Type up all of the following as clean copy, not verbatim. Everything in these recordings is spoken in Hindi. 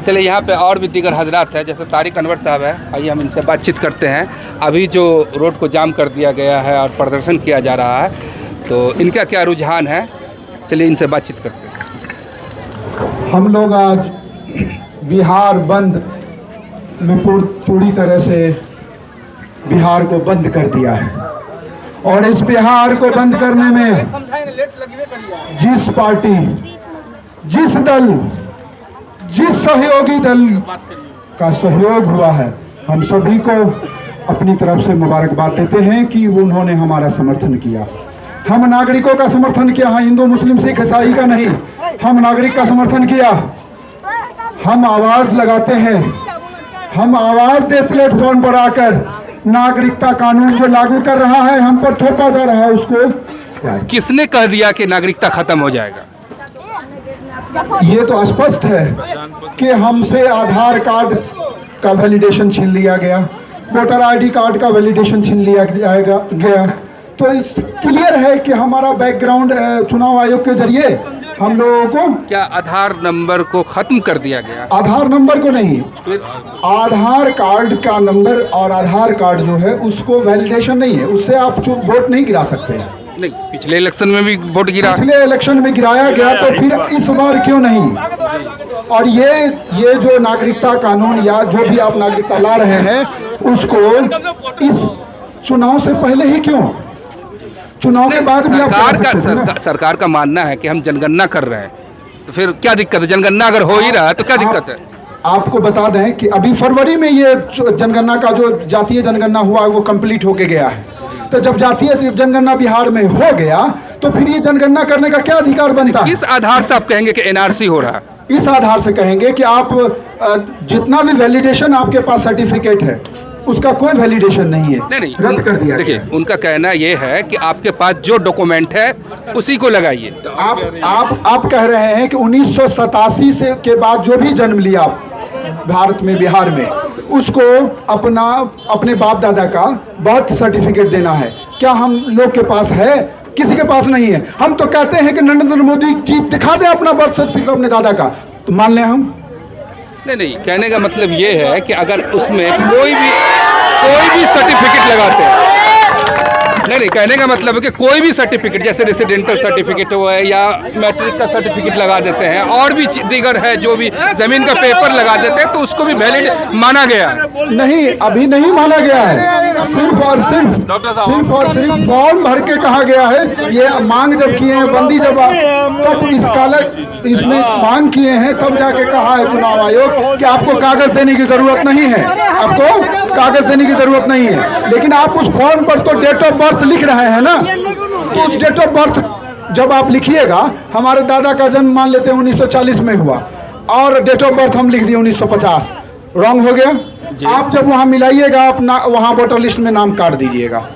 चलिए यहाँ पे और भी दीगर हजरात है, जैसे तारिक अनवर साहब है, आइए हम इनसे बातचीत करते हैं। अभी जो रोड को जाम कर दिया गया है और प्रदर्शन किया जा रहा है, तो इनका क्या रुझान है, चलिए इनसे बातचीत करते हैं। हम लोग आज बिहार बंद में पूरी तरह से बिहार को बंद कर दिया है, और इस बिहार को बंद करने में जिस पार्टी, जिस दल, जिस सहयोगी दल का सहयोग हुआ है, हम सभी को अपनी तरफ से मुबारकबाद देते हैं कि उन्होंने हमारा समर्थन किया। हम नागरिकों का समर्थन किया, हाँ, हिंदू मुस्लिम सिख ईसाई का नहीं, हम नागरिक का समर्थन किया। हम आवाज़ लगाते हैं, हम आवाज़ दे प्लेटफॉर्म पर आकर। नागरिकता कानून जो लागू कर रहा है, हम पर थोपा जा रहा है, उसको किसने कह दिया कि नागरिकता खत्म हो जाएगा? ये तो स्पष्ट है कि हमसे आधार कार्ड का वैलिडेशन छीन लिया गया, वोटर आईडी कार्ड का वैलिडेशन छीन लिया गया। तो इस क्लियर है कि हमारा बैकग्राउंड चुनाव आयोग के जरिए हम लोगों को क्या आधार नंबर को खत्म कर दिया गया? आधार नंबर को नहीं, आधार कार्ड का नंबर और आधार कार्ड जो है उसको वैलिडेशन नहीं है, उससे आप वोट नहीं गिरा सकते हैं। नहीं, पिछले इलेक्शन में भी वोट गिरा, पिछले इलेक्शन में गिराया गया, तो फिर इस बार क्यों नहीं? और ये जो नागरिकता कानून या जो भी आप नागरिकता ला रहे हैं, उसको इस चुनाव से पहले ही क्यों? चुनाव के बाद भी सरकार का मानना है कि हम जनगणना कर रहे हैं, तो फिर क्या दिक्कत है? जनगणना अगर हो ही रहा है तो क्या दिक्कत है? आपको बता दें कि अभी फरवरी में ये जनगणना का जो जातीय जनगणना हुआ वो कंप्लीट होके गया है। तो जब जातीय जनगणना बिहार में हो गया, तो फिर ये जनगणना करने का क्या अधिकार बनता है? किस आधार से आप कहेंगे कि एनआरसी हो रहा है? इस आधार से कहेंगे कि आप जितना भी वैलिडेशन आपके पास सर्टिफिकेट है, उसका कोई वैलिडेशन नहीं है, नहीं, रद्द कर दिया। देखिए, उनका कहना ये है कि आपके पास जो डॉक्यूमेंट है उसी को लगाइए। तो आप कह रहे हैं कि 1987 से के बाद जो भी जन्म लिया भारत में, बिहार में, उसको अपने बाप दादा का बर्थ सर्टिफिकेट देना है। क्या हम लोग के पास है? किसी के पास नहीं है। हम तो कहते हैं कि नरेंद्र मोदी जी दिखा दे अपना बर्थ सर्टिफिकेट अपने दादा का, तो मान लें हम। नहीं, कहने का मतलब ये है कि अगर उसमें कोई भी सर्टिफिकेट लगाते हैं, नहीं, कहने का मतलब है कि कोई भी सर्टिफिकेट, जैसे रेसिडेंटल सर्टिफिकेट हुआ है या मैट्रिक का सर्टिफिकेट लगा देते हैं, और भी दीगर है, जो भी जमीन का पेपर लगा देते हैं, तो उसको भी वैलिड माना गया है। नहीं, अभी नहीं माना गया है, सिर्फ और सिर्फ फॉर्म भर के कहा गया है। ये मांग जब किए हैं, बंदी जब तब इसमें मांग किए हैं, तब जाके कहा है चुनाव आयोग कि आपको कागज देने की जरूरत नहीं है, आपको कागज देने की जरूरत नहीं है। लेकिन आप उस फॉर्म पर तो डेट ऑफ बर्थ लिख रहे हैं ना, तो उस डेट ऑफ बर्थ जब आप लिखिएगा, हमारे दादा का जन्म मान लेते हैं 1940 में हुआ, और डेट ऑफ बर्थ हम लिख दिए 1950, रॉन्ग हो गया। आप जब वहाँ मिलाइएगा, आप वहाँ वोटर लिस्ट में नाम काट दीजिएगा।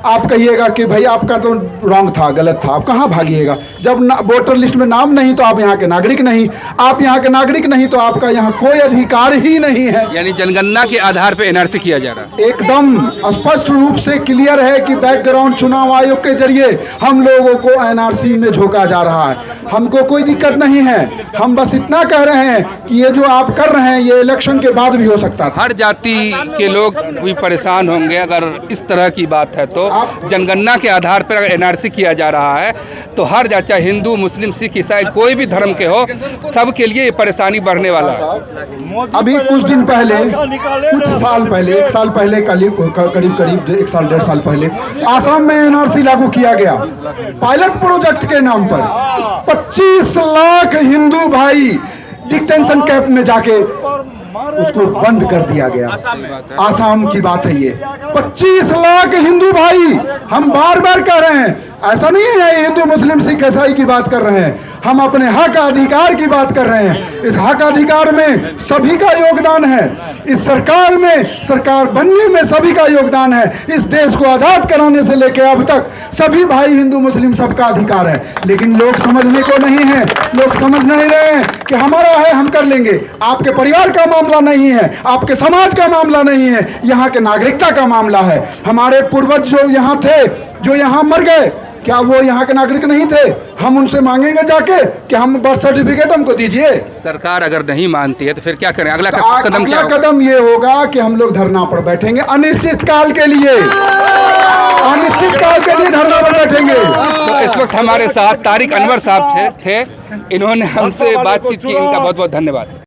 आप कहिएगा कि भाई आपका तो रॉन्ग था, गलत था, आप कहाँ भागिएगा? जब वोटर लिस्ट में नाम नहीं तो आप यहाँ के नागरिक नहीं, आप यहाँ के नागरिक नहीं तो आपका यहाँ कोई अधिकार ही नहीं है। यानी जनगणना के आधार पे एनआरसी किया जा रहा है। एकदम स्पष्ट रूप से क्लियर है कि बैकग्राउंड चुनाव आयोग के जरिए हम लोगों को एनआरसी में झोंका जा रहा है। हमको कोई दिक्कत नहीं है, हम बस इतना कह रहे हैं कि ये जो आप कर रहे हैं, ये इलेक्शन के बाद भी हो सकता था। हर जाति के लोग भी परेशान होंगे अगर इस तरह की बात है। तो जनगणना के आधार पर एनआरसी किया जा रहा है, तो हर जाति, चाहे हिंदू, मुस्लिम, सिख, ईसाई, कोई भी धर्म के हो, सबके लिए ये परेशानी बढ़ने वाला है। अभी कुछ दिन पहले, कुछ साल पहले, एक साल पहले, करीब 1 साल 1.5 साल पहले आसाम में एनआरसी लागू किया गया पायलट प्रोजेक्ट के नाम पर। 25 लाख हिंदू भाई डिटेंशन कैंप में जाके उसको बंद कर दिया गया। आसाम की बात है ये। 25 लाख हिंदू भाई, हम बार बार कह रहे हैं, ऐसा नहीं है हिंदू मुस्लिम सिख ईसाई की बात कर रहे हैं, हम अपने हक अधिकार की बात कर रहे हैं। इस हक अधिकार में सभी का योगदान है, इस सरकार में, सरकार बनने में सभी का योगदान है। इस देश को आज़ाद कराने से लेकर अब तक सभी भाई हिंदू मुस्लिम सबका अधिकार है। लेकिन लोग समझने को नहीं है, लोग समझ नहीं रहे हैं कि हमारा है, हम कर लेंगे। आपके परिवार का मामला नहीं है, आपके समाज का मामला नहीं है, यहाँ के नागरिकता का मामला है। हमारे पूर्वज जो यहाँ थे, जो यहाँ मर गए, क्या वो यहाँ के नागरिक नहीं थे? हम उनसे मांगेंगे जाके कि हम बर्थ सर्टिफिकेट हमको दीजिए। सरकार अगर नहीं मानती है तो फिर क्या करें? अगला तो कदम क्या अगला होगा? कदम ये होगा कि हम लोग धरना पर बैठेंगे अनिश्चित काल के लिए, अनिश्चित काल के लिए धरना पर बैठेंगे। तो इस वक्त हमारे साथ तारिक अनवर साहब थे। इन्होंने हमसे बातचीत की, इनका बहुत बहुत धन्यवाद।